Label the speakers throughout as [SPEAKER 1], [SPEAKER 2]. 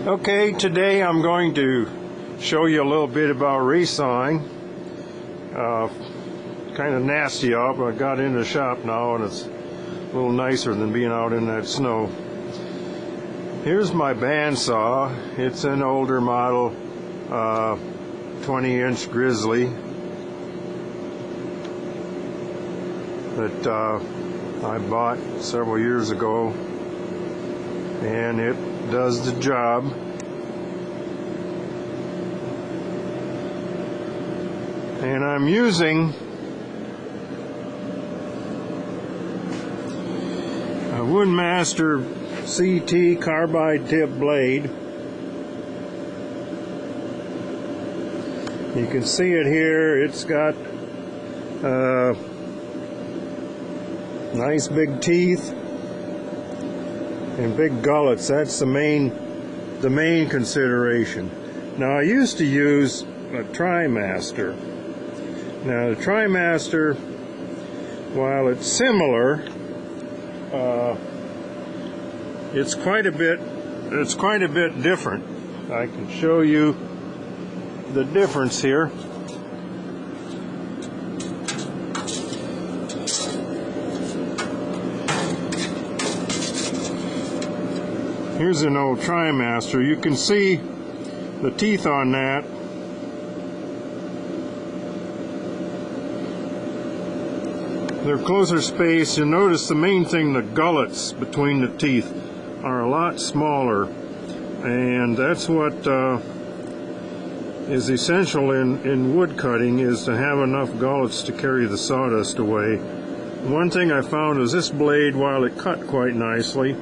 [SPEAKER 1] Okay, today I'm going to show you a little bit about resawing. Kind of nasty out, but I got in the shop now and it's a little nicer than being out in that snow. Here's my bandsaw. It's an older model 20-inch Grizzly that I bought several years ago, and it does the job. And I'm using a Woodmaster CT carbide tip blade. You can see it here. It's got nice big teeth and big gullets. That's the main consideration. Now, I used to use a TriMaster. Now, the TriMaster, while it's similar, it's quite a bit different. I can show you the difference here. Here's an old TriMaster. You can see the teeth on that. They're closer spaced. You'll notice the main thing, the gullets between the teeth are a lot smaller, and that's what is essential in wood cutting, is to have enough gullets to carry the sawdust away. One thing I found is this blade, while it cut quite nicely,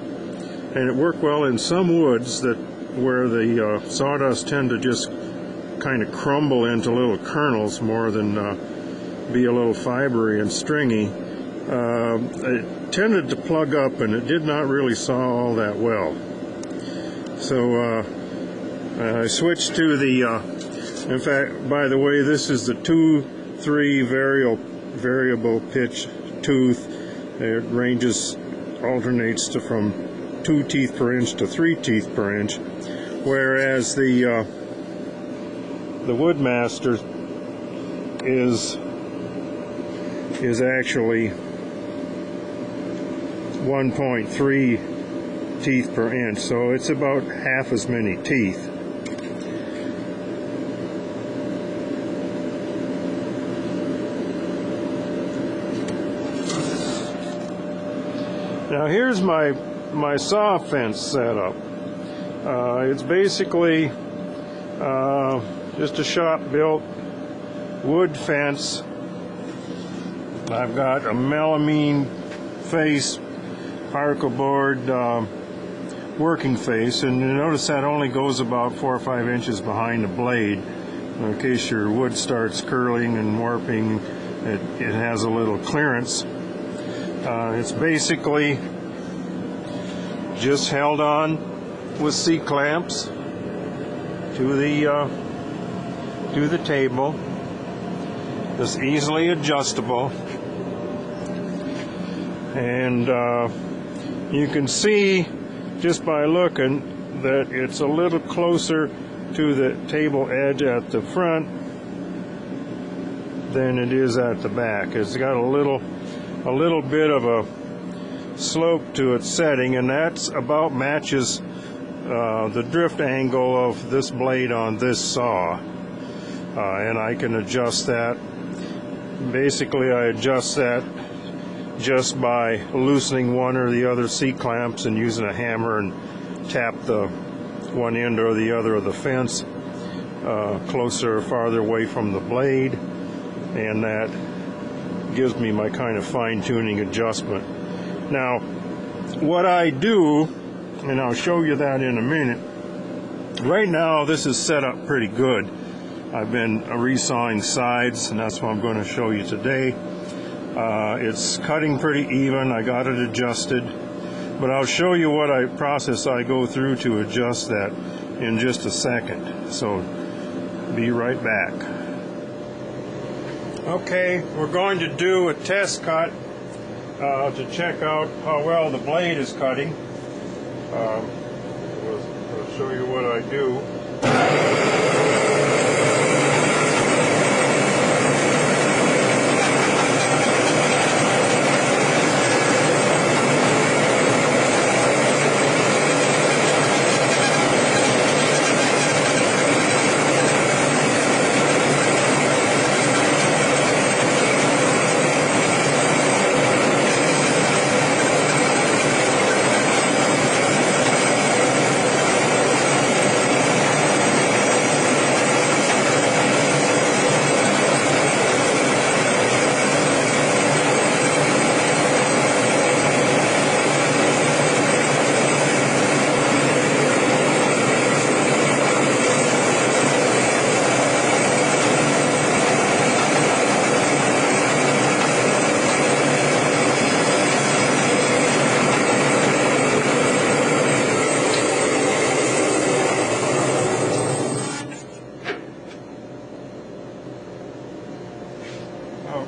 [SPEAKER 1] and it worked well in some woods where the sawdust tend to just kind of crumble into little kernels more than be a little fibery and stringy, it tended to plug up, and it did not really saw all that well. So I switched to the in fact, by the way, this is the 2-3 variable pitch tooth. It alternates from 2 teeth per inch to 3 teeth per inch, whereas the Woodmaster is actually 1.3 teeth per inch, so it's about half as many teeth. Now here's my saw fence setup. It's basically just a shop-built wood fence. I've got a melamine face particle board working face, and you notice that only goes about 4 or 5 inches behind the blade. In case your wood starts curling and warping, it has a little clearance. It's basically just held on with C-clamps to the table. It's easily adjustable, and you can see just by looking that it's a little closer to the table edge at the front than it is at the back. It's got a little bit of a slope to its setting, and that's about matches the drift angle of this blade on this saw, and I can adjust that. Basically, I adjust that just by loosening one or the other C-clamps and using a hammer and tap the one end or the other of the fence closer or farther away from the blade, and that gives me my kind of fine-tuning adjustment. Now, what I do, and I'll show you that in a minute, right now this is set up pretty good. I've been resawing sides, and that's what I'm going to show you today. It's cutting pretty even. I got it adjusted, but I'll show you what process I go through to adjust that in just a second. So be right back. Okay, we're going to do a test cut to check out how well the blade is cutting. We'll show you what I do.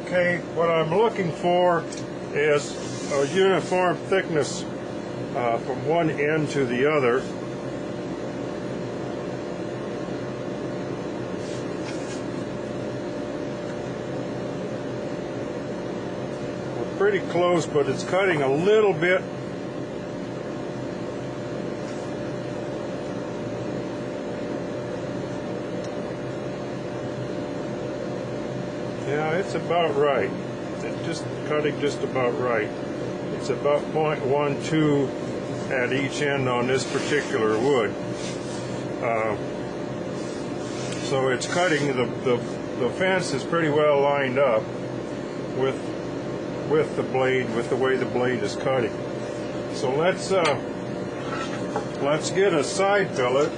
[SPEAKER 1] Okay, what I'm looking for is a uniform thickness from one end to the other. We're pretty close, but it's cutting a little bit. Yeah, it's about right. It's just cutting just about right. It's about 0.12 at each end on this particular wood. So it's cutting, the fence is pretty well lined up with the blade, with the way the blade is cutting. So let's get a side billet.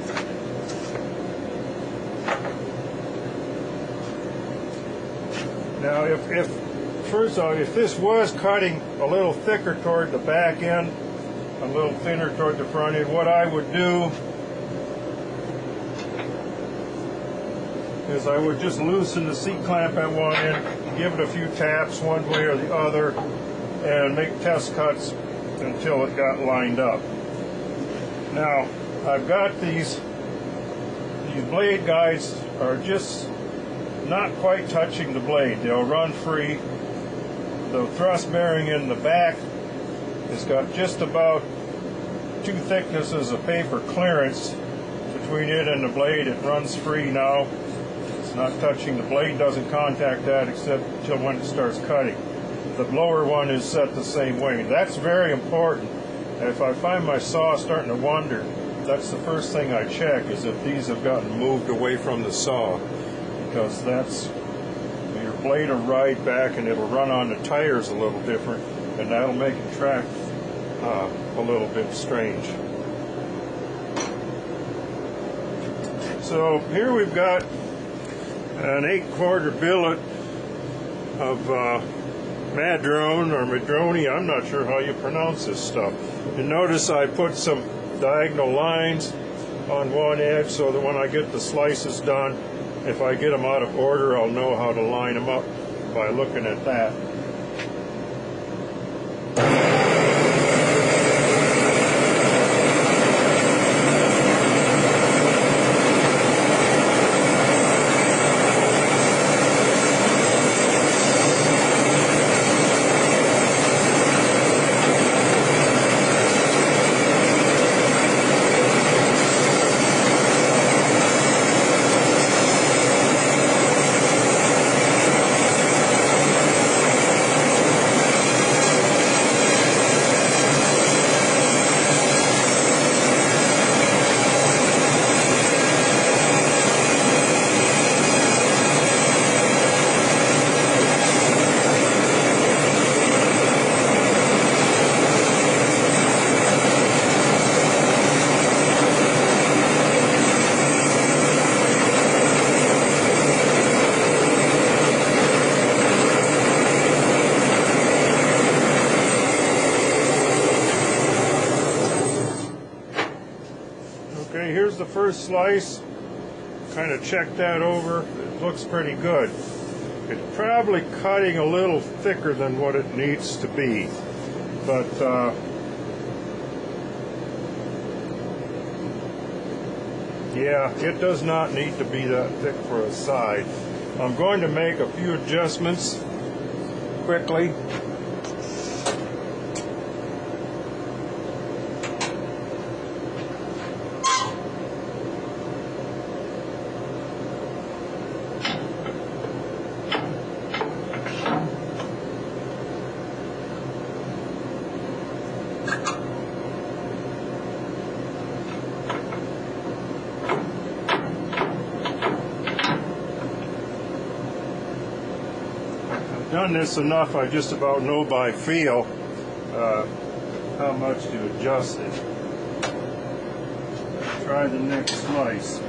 [SPEAKER 1] Now, first off, if this was cutting a little thicker toward the back end, a little thinner toward the front end, what I would do is I would just loosen the seat clamp at one end, give it a few taps one way or the other, and make test cuts until it got lined up. Now, I've got these blade guides are just not quite touching the blade. They'll run free. The thrust bearing in the back has got just about 2 thicknesses of paper clearance between it and the blade. It runs free now. It's not touching. The blade doesn't contact that except until when it starts cutting. The lower one is set the same way. That's very important. If I find my saw starting to wander, that's the first thing I check, is if these have gotten moved away from the saw, because that's, your blade will ride back and it'll run on the tires a little different, and that'll make it track a little bit strange. So here we've got an 8/4 billet of madrone or madrone. I'm not sure how you pronounce this stuff. And notice I put some diagonal lines on one edge so that when I get the slices done, if I get them out of order, I'll know how to line them up by looking at that. Okay, here's the first slice. Kind of check that over. It looks pretty good. It's probably cutting a little thicker than what it needs to be, but Yeah, it does not need to be that thick for a side. I'm going to make a few adjustments quickly. Done this enough, I just about know by feel how much to adjust it. Try the next slice.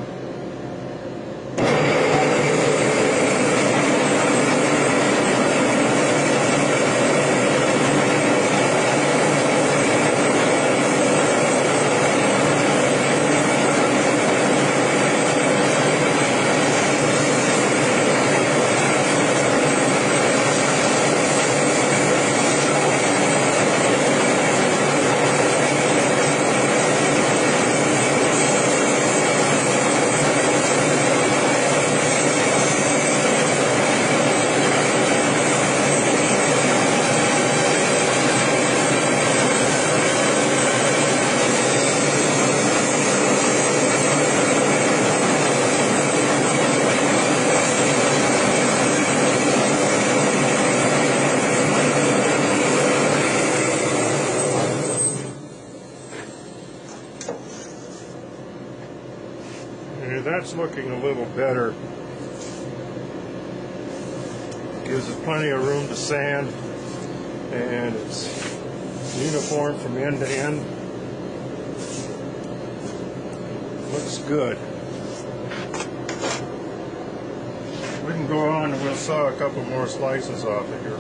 [SPEAKER 1] That's looking a little better. Gives it plenty of room to sand, and it's uniform from end to end. Looks good. We can go on and we'll saw a couple more slices off of here.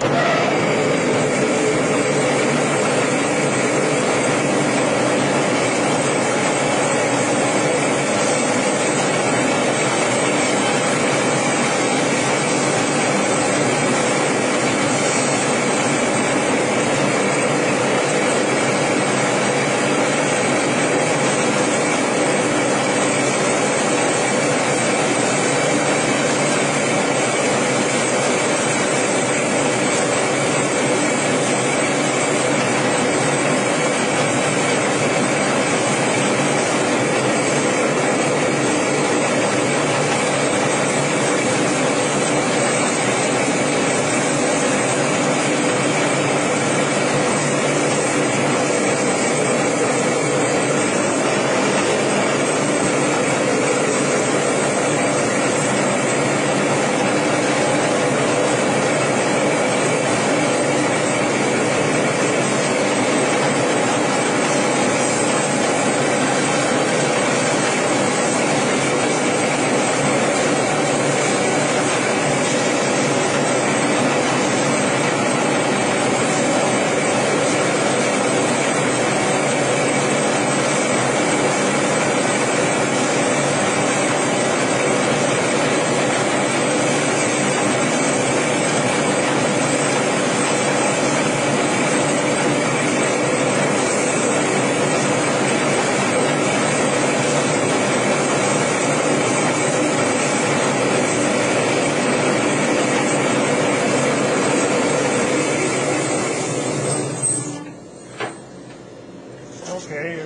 [SPEAKER 1] Okay,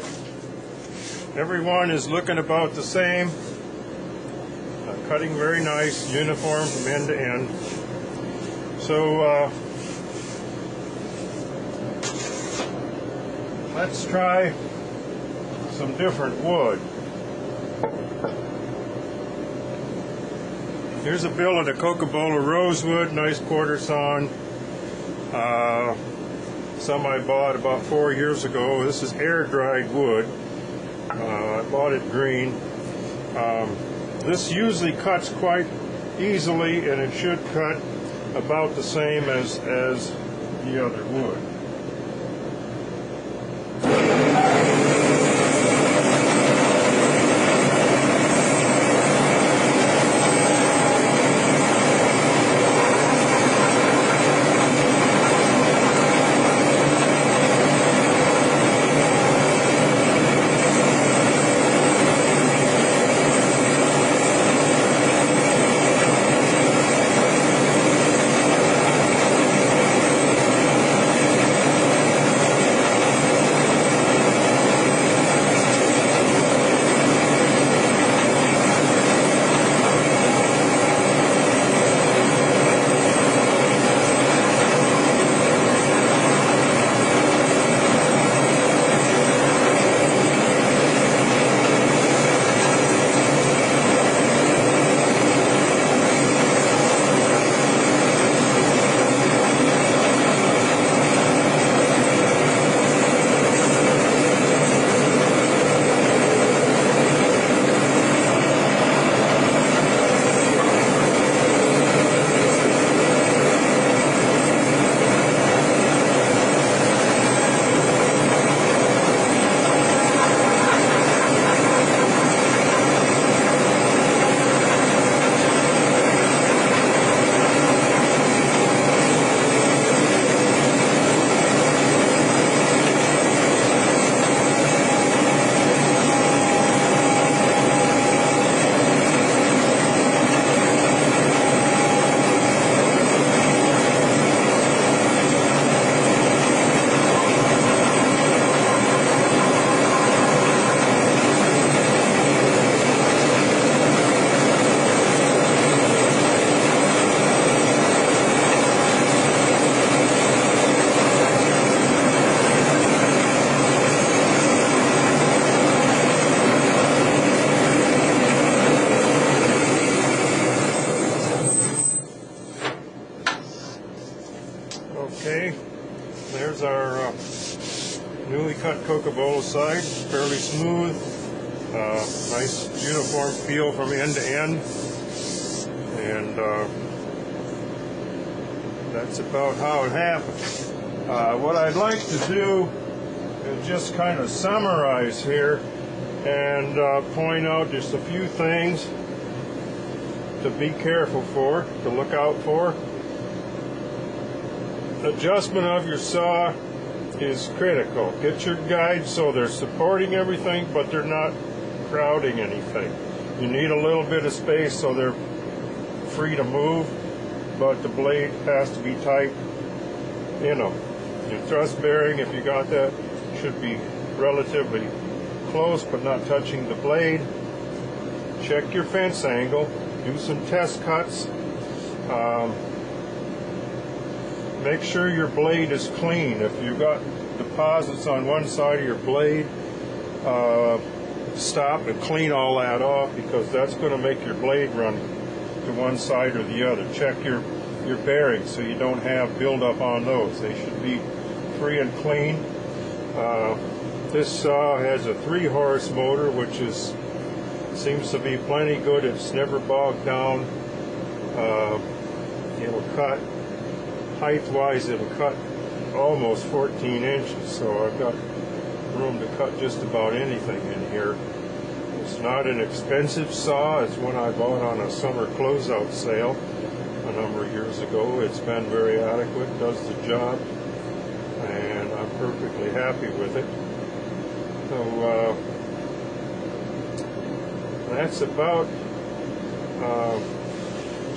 [SPEAKER 1] everyone is looking about the same. Cutting very nice, uniform from end to end. So let's try some different wood. Here's a billet of Cocobolo rosewood, nice quarter sawn. Some I bought about 4 years ago. This is air-dried wood. I bought it green. This usually cuts quite easily, and it should cut about the same as the other wood. There's our newly cut cocobolo side, fairly smooth, nice uniform feel from end to end, and that's about how it happened. What I'd like to do is just kind of summarize here and point out just a few things to be careful for, to look out for. Adjustment of your saw is critical. Get your guides so they're supporting everything, but they're not crowding anything. You need a little bit of space so they're free to move, but the blade has to be tight. You know, your thrust bearing, if you got that, should be relatively close but not touching the blade. Check your fence angle. Do some test cuts. Make sure your blade is clean. If you've got deposits on one side of your blade, stop and clean all that off, because that's going to make your blade run to one side or the other. Check your bearings so you don't have buildup on those. They should be free and clean. This saw has a 3-horse motor, which seems to be plenty good. It's never bogged down. It'll cut, height-wise, it'll cut almost 14 inches, so I've got room to cut just about anything in here. It's not an expensive saw. It's one I bought on a summer closeout sale a number of years ago. It's been very adequate, does the job, and I'm perfectly happy with it. So that's about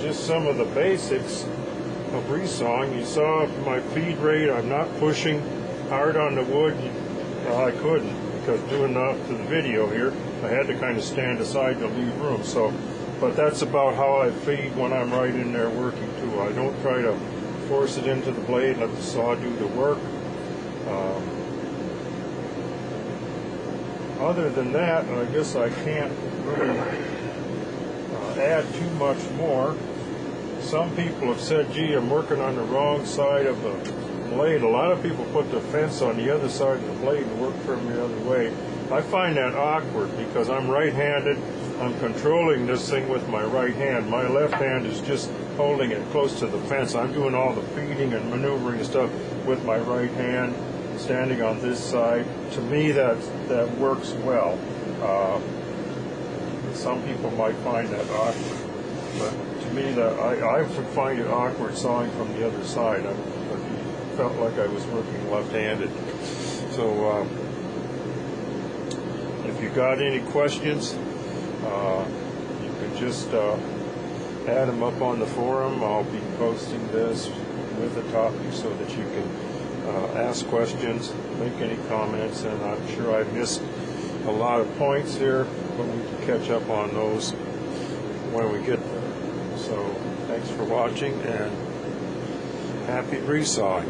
[SPEAKER 1] just some of the basics of resawing. You saw my feed rate. I'm not pushing hard on the wood. Well, I couldn't, because doing the video here, I had to kind of stand aside to leave room. So, but that's about how I feed when I'm right in there working too. I don't try to force it into the blade, let the saw do the work. Other than that, I guess I can't really add too much more. Some people have said, gee, I'm working on the wrong side of the blade. A lot of people put the fence on the other side of the blade and work from the other way. I find that awkward because I'm right-handed. I'm controlling this thing with my right hand. My left hand is just holding it close to the fence. I'm doing all the feeding and maneuvering and stuff with my right hand, standing on this side. To me, that works well. Some people might find that awkward, but to me, I would find it awkward sawing from the other side. I felt like I was working left-handed. So if you got any questions, you can just add them up on the forum. I'll be posting this with the topic so that you can ask questions, make any comments, and I'm sure I missed a lot of points here, but we can catch up on those when we get there. So thanks for watching, and happy resawing.